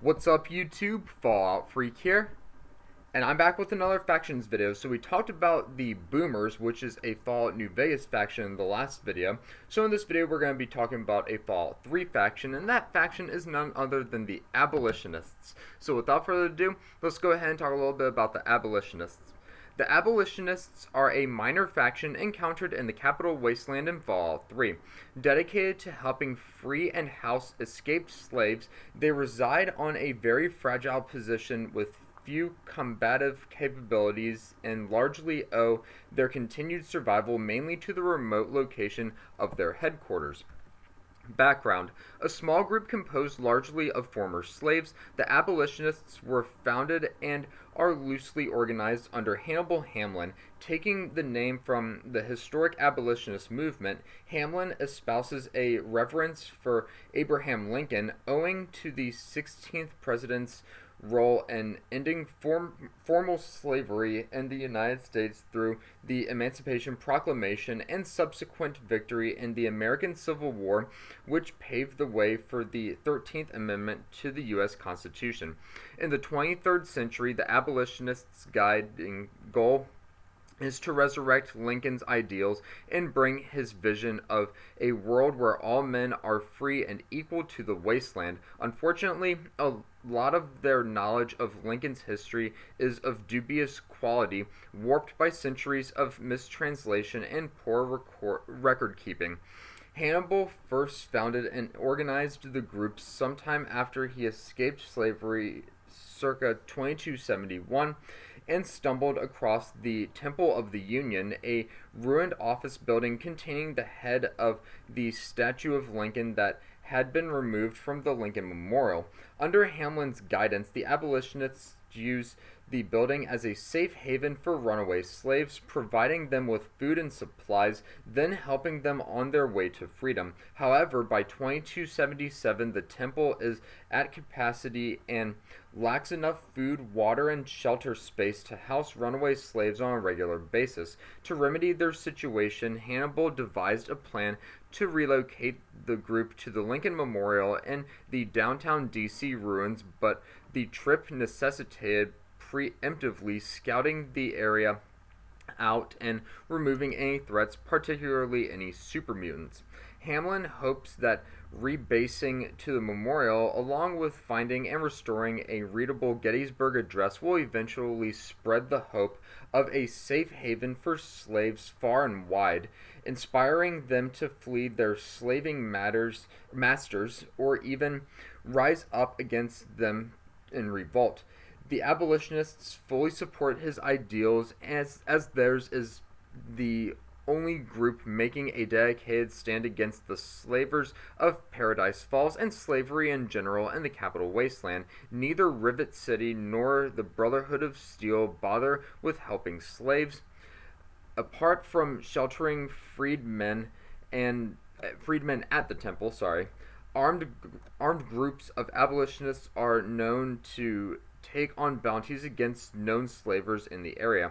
What's up YouTube, Fallout Freak here, and I'm back with another factions video. So we talked about the Boomers, which is a Fallout New Vegas faction in the last video. So in this video we're going to be talking about a Fallout 3 faction, and that faction is none other than the Abolitionists. So without further ado, let's go ahead and talk a little bit about the Abolitionists. The Abolitionists are a minor faction encountered in the Capital Wasteland in Fallout 3. Dedicated to helping free and house escaped slaves, they reside on a very fragile position with few combative capabilities and largely owe their continued survival mainly to the remote location of their headquarters. Background: a small group composed largely of former slaves, the Abolitionists were founded and are loosely organized under Hannibal Hamlin. Taking the name from the historic abolitionist movement, Hamlin espouses a reverence for Abraham Lincoln, owing to the 16th president's role in ending formal slavery in the United States through the Emancipation Proclamation and subsequent victory in the American Civil War, which paved the way for the 13th Amendment to the U.S. Constitution. In the 23rd century, the abolitionists' guiding goal is to resurrect Lincoln's ideals and bring his vision of a world where all men are free and equal to the wasteland. Unfortunately, a lot of their knowledge of Lincoln's history is of dubious quality, warped by centuries of mistranslation and poor record keeping. Hannibal first founded and organized the group sometime after he escaped slavery circa 2271 and stumbled across the Temple of the Union, a ruined office building containing the head of the statue of Lincoln that had been removed from the Lincoln Memorial. Under Hamlin's guidance, the abolitionists used the building as a safe haven for runaway slaves, providing them with food and supplies, then helping them on their way to freedom. However, by 2277, the temple is at capacity and lacks enough food, water, and shelter space to house runaway slaves on a regular basis. To remedy their situation, Hannibal devised a plan to relocate the group to the Lincoln Memorial in the downtown DC ruins, but the trip necessitated preemptively scouting the area out and removing any threats, particularly any super mutants. Hamlin hopes that rebasing to the memorial, along with finding and restoring a readable Gettysburg Address, will eventually spread the hope of a safe haven for slaves far and wide, inspiring them to flee their slaving masters or even rise up against them in revolt. The abolitionists fully support his ideals as theirs is the only group making a dedicated stand against the slavers of Paradise Falls and slavery in general in the Capital Wasteland. Neither Rivet City nor the Brotherhood of Steel bother with helping slaves. Apart from sheltering freedmen at the temple, armed groups of abolitionists are known to take on bounties against known slavers in the area.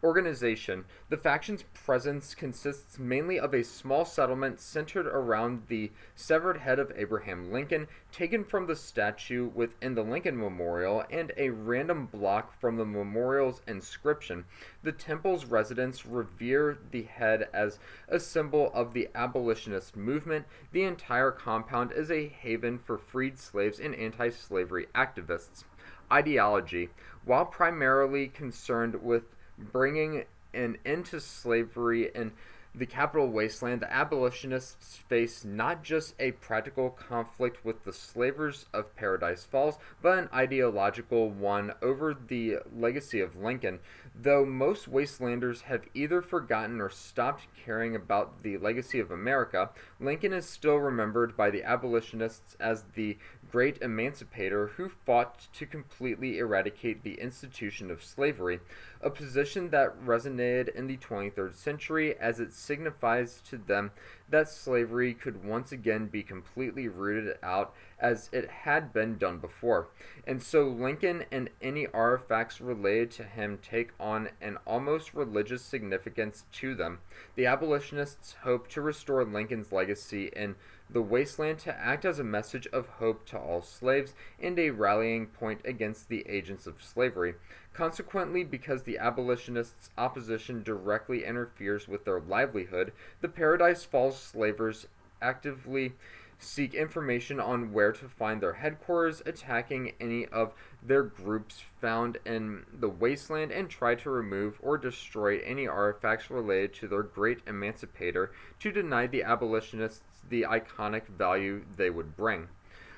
Organization: the faction's presence consists mainly of a small settlement centered around the severed head of Abraham Lincoln, taken from the statue within the Lincoln Memorial, and a random block from the memorial's inscription. The temple's residents revere the head as a symbol of the abolitionist movement. The entire compound is a haven for freed slaves and anti-slavery activists. Ideology: while primarily concerned with bringing an end to slavery in the Capital Wasteland, the abolitionists face not just a practical conflict with the slavers of Paradise Falls, but an ideological one over the legacy of Lincoln. Though most wastelanders have either forgotten or stopped caring about the legacy of America, Lincoln is still remembered by the abolitionists as the great emancipator who fought to completely eradicate the institution of slavery, a position that resonated in the 23rd century as it signifies to them that slavery could once again be completely rooted out as it had been done before. And so Lincoln and any artifacts related to him take on an almost religious significance to them. The abolitionists hope to restore Lincoln's legacy in the wasteland to act as a message of hope to all slaves and a rallying point against the agents of slavery. Consequently, because the abolitionists' opposition directly interferes with their livelihood, the Paradise Falls slavers actively seek information on where to find their headquarters, attacking any of their groups found in the wasteland, and try to remove or destroy any artifacts related to their great emancipator to deny the abolitionists the iconic value they would bring.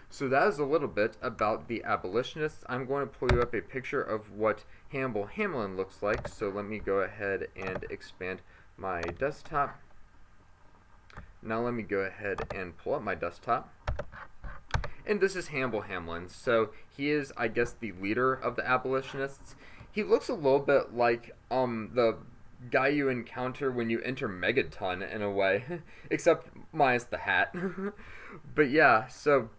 So that is a little bit about the abolitionists. I'm going to pull you up a picture of what Hannibal Hamlin looks like. So let me go ahead and expand my desktop. Now let me go ahead and pull up my desktop. And this is Hannibal Hamlin. So he is, I guess, the leader of the abolitionists. He looks a little bit like the guy you encounter when you enter Megaton in a way, except minus the hat. But yeah, so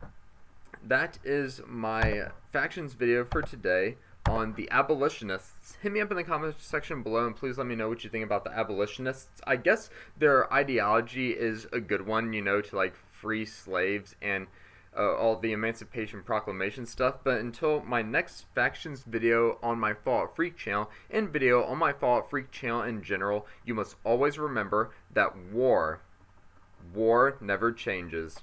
that is my factions video for today on the abolitionists. Hit me up in the comments section below and please let me know what you think about the abolitionists. I guess their ideology is a good one, you know, to like free slaves and all the Emancipation Proclamation stuff, but until my next factions video on my Fallout Freak channel and video on my Fallout Freak channel in general, you must always remember that war never changes.